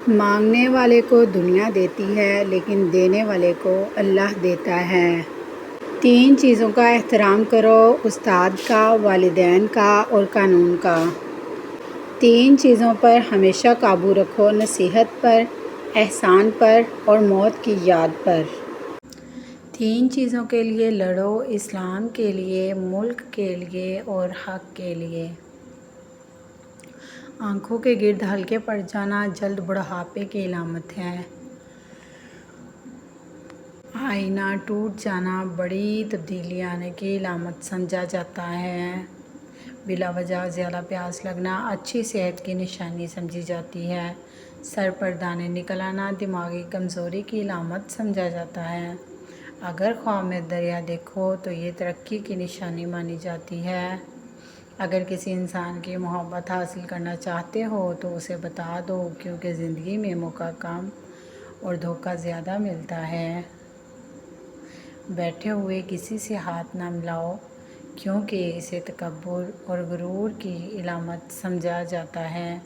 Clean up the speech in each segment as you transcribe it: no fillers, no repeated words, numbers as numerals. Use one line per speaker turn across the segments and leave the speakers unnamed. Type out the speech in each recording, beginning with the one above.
مانگنے والے کو دنیا دیتی ہے لیکن دینے والے کو اللہ دیتا ہے۔ 3 چیزوں کا احترام کرو: استاد کا، والدین کا اور قانون کا۔ 3 چیزوں پر ہمیشہ قابو رکھو: نصیحت پر، احسان پر اور موت کی یاد پر۔ 3 چیزوں کے لیے لڑو: اسلام کے لیے، ملک کے لیے اور حق کے لیے۔ آنکھوں کے گرد ہلکے پڑ جانا جلد بڑھاپے کی علامت ہے۔ آئینہ ٹوٹ جانا بڑی تبدیلی آنے کی علامت سمجھا جاتا ہے۔ بلا وجہ زیادہ پیاس لگنا اچھی صحت کی نشانی سمجھی جاتی ہے۔ سر پر دانے نکل آنا دماغی کمزوری کی علامت سمجھا جاتا ہے۔ اگر خواب میں دریا دیکھو تو یہ ترقی کی نشانی مانی جاتی ہے۔ اگر کسی انسان کی محبت حاصل کرنا چاہتے ہو تو اسے بتا دو، کیونکہ زندگی میں موقع کم اور دھوکہ زیادہ ملتا ہے۔ بیٹھے ہوئے کسی سے ہاتھ نہ ملاؤ، کیونکہ اسے تکبر اور غرور کی علامت سمجھا جاتا ہے۔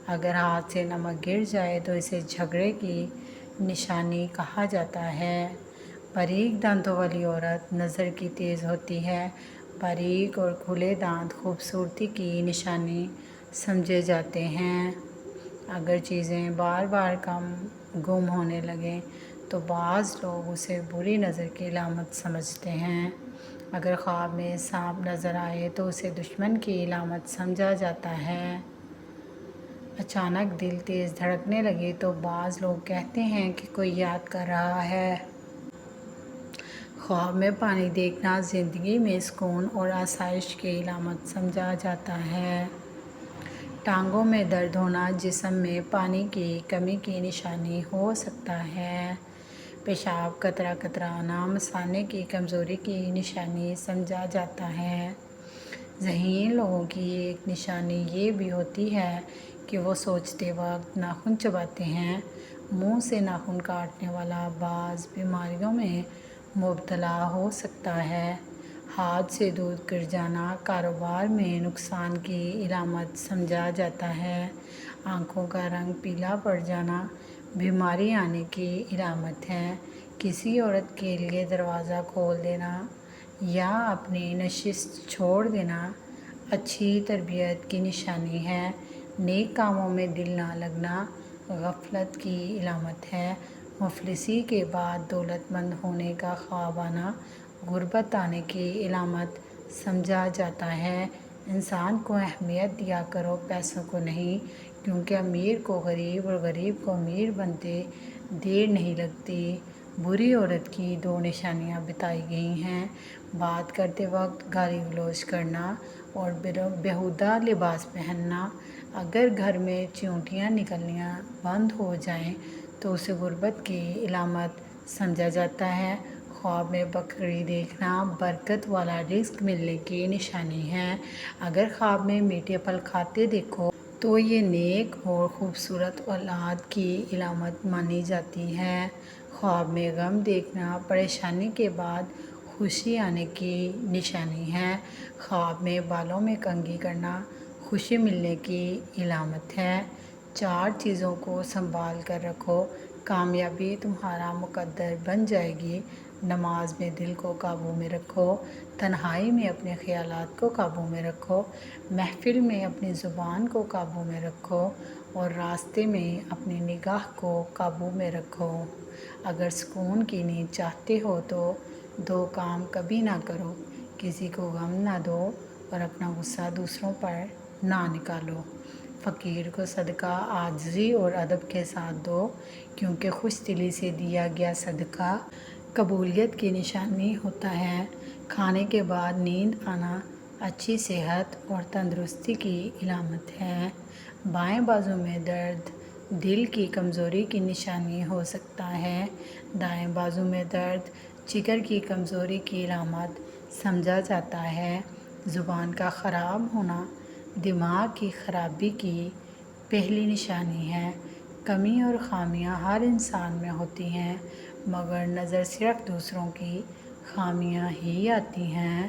اگر ہاتھ سے نمک گر جائے تو اسے جھگڑے کی نشانی کہا جاتا ہے۔ باریک دانتوں والی عورت نظر کی تیز ہوتی ہے۔ باریک اور کھلے دانت خوبصورتی کی نشانی سمجھے جاتے ہیں۔ اگر چیزیں بار بار گم ہونے لگیں تو بعض لوگ اسے بری نظر کی علامت سمجھتے ہیں۔ اگر خواب میں سانپ نظر آئے تو اسے دشمن کی علامت سمجھا جاتا ہے۔ اچانک دل تیز دھڑکنے لگے تو بعض لوگ کہتے ہیں کہ کوئی یاد کر رہا ہے۔ خواب میں پانی دیکھنا زندگی میں سکون اور آسائش کی علامت سمجھا جاتا ہے۔ ٹانگوں میں درد ہونا جسم میں پانی کی کمی کی نشانی ہو سکتا ہے۔ پیشاب قطرہ قطرہ آنا مثانے کی کمزوری کی نشانی سمجھا جاتا ہے۔ ذہین لوگوں کی ایک نشانی یہ بھی ہوتی ہے کہ وہ سوچتے وقت ناخن چباتے ہیں۔ منہ سے ناخن کاٹنے والا بعض بیماریوں میں مبتلا ہو سکتا ہے۔ ہاتھ سے دودھ گر جانا کاروبار میں نقصان کی علامت سمجھا جاتا ہے۔ آنکھوں کا رنگ پیلا پڑ جانا بیماری آنے کی علامت ہے۔ کسی عورت کے لیے دروازہ کھول دینا یا اپنی نشست چھوڑ دینا اچھی تربیت کی نشانی ہے۔ نیک کاموں میں دل نہ لگنا غفلت کی علامت ہے۔ مفلسی کے بعد دولت مند ہونے کا خواب آنا غربت آنے کی علامت سمجھا جاتا ہے۔ انسان کو اہمیت دیا کرو، پیسوں کو نہیں، کیونکہ امیر کو غریب اور غریب کو امیر بنتے دیر نہیں لگتی۔ بری عورت کی 2 نشانیاں بتائی گئی ہیں: بات کرتے وقت گالی گلوچ کرنا اور بیہودہ لباس پہننا۔ اگر گھر میں چیونٹیاں نکلنا بند ہو جائیں تو اسے غربت کی علامت سمجھا جاتا ہے۔ خواب میں بکری دیکھنا برکت والا رزق ملنے کی نشانی ہے۔ اگر خواب میں میٹھے پھل کھاتے دیکھو تو یہ نیک اور خوبصورت اولاد کی علامت مانی جاتی ہے۔ خواب میں غم دیکھنا پریشانی کے بعد خوشی آنے کی نشانی ہے۔ خواب میں بالوں میں کنگھی کرنا خوشی ملنے کی علامت ہے۔ 4 چیزوں کو سنبھال کر رکھو: کامیابی تمہارا مقدر بن جائے گی۔ نماز میں دل کو قابو میں رکھو۔ تنہائی میں اپنے خیالات کو قابو میں رکھو۔ محفل میں اپنی زبان کو قابو میں رکھو اور راستے میں اپنی نگاہ کو قابو میں رکھو۔ اگر سکون کی نیند چاہتے ہو تو 2 کام کبھی نہ کرو: کسی کو غم نہ دو اور اپنا غصہ دوسروں پر نہ نکالو۔ فقیر کو صدقہ عاجزی اور ادب کے ساتھ دو، کیونکہ خوش دلی سے دیا گیا صدقہ قبولیت کی نشانی ہوتا ہے۔ کھانے کے بعد نیند آنا اچھی صحت اور تندرستی کی علامت ہے۔ بائیں بازو میں درد دل کی کمزوری کی نشانی ہو سکتا ہے۔ دائیں بازو میں درد جگر کی کمزوری کی علامت سمجھا جاتا ہے۔ زبان کا خراب ہونا دماغ کی خرابی کی پہلی نشانی ہے۔ کمی اور خامیاں ہر انسان میں ہوتی ہیں، مگر نظر صرف دوسروں کی خامیاں ہی آتی ہیں۔